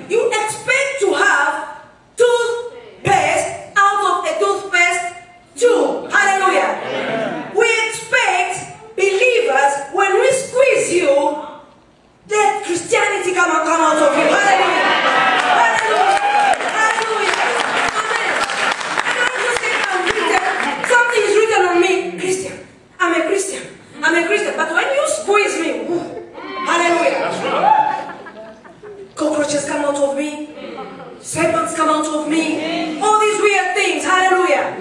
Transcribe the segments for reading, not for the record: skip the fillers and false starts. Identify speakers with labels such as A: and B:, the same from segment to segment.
A: You expect to have toothpaste out of a toothpaste tube. Hallelujah. We expect believers, when we squeeze you, let Christianity come out of you. Hallelujah. Hallelujah. Hallelujah. Amen. And I just say, something is written on me. Christian. I'm a Christian. I'm a Christian. But when you squeeze me, hallelujah. Cockroaches come out of me. Serpents come out of me. All these weird things. Hallelujah.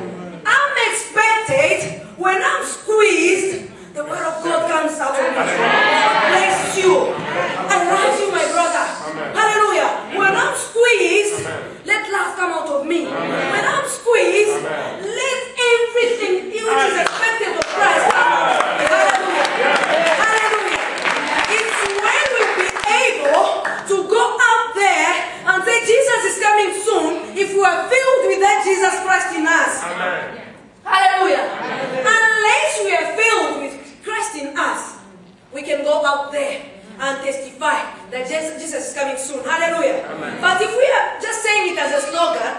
A: I'm expected, when I'm squeezed, the word of God comes out of me. God bless you. I love you, my brother. Hallelujah. When I'm squeezed, let love come out of me. When I'm squeezed, let everything which is expected of Christ come out of me. Hallelujah. Hallelujah. It's when we'll be able to go out there and say Jesus is coming soon if we are filled with that Jesus Christ in us.
B: Amen.
A: Hallelujah. Unless we are filled with Christ in us, we can go out there and testify that Jesus is coming soon. Hallelujah.
B: Amen.
A: But if we are just saying it as a slogan,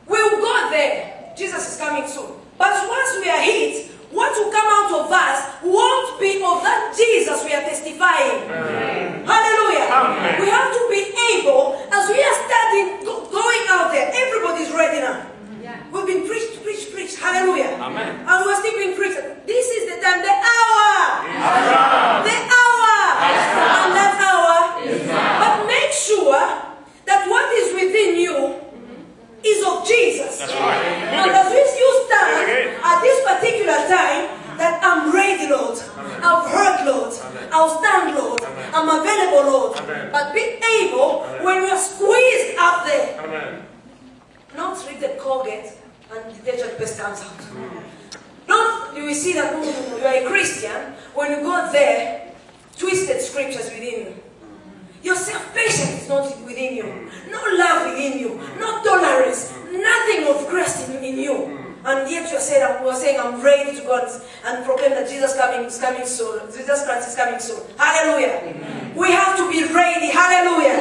A: we will go there. Jesus is coming soon. But once we are hit, what will come out of us won't be of that Jesus we are testifying.
B: Amen.
A: Hallelujah.
B: Amen.
A: We have to be able, as we are studying, going out there, everybody's ready now. We've been preached. Hallelujah.
B: Amen.
A: And we're still being preached. This is the time, the hour. The hour. And that hour. But make sure that what is within you is of Jesus.
B: That's right.
A: And as you stand at this particular time, that I'm ready, Lord. I've heard, Lord. I'll stand, Lord. I'm available, Lord. But be able, when you're squeezed up there, not read the Colgate and the detergent paste comes out. Not, you will see that you are a Christian when you go there, twisted scriptures within you. Your self-patience is not within you. No love within you. No tolerance. Nothing of Christ in you. And yet you are saying, I'm ready to go and proclaim that Jesus is coming soon. Jesus Christ is coming soon. Hallelujah. We have to be ready. Hallelujah.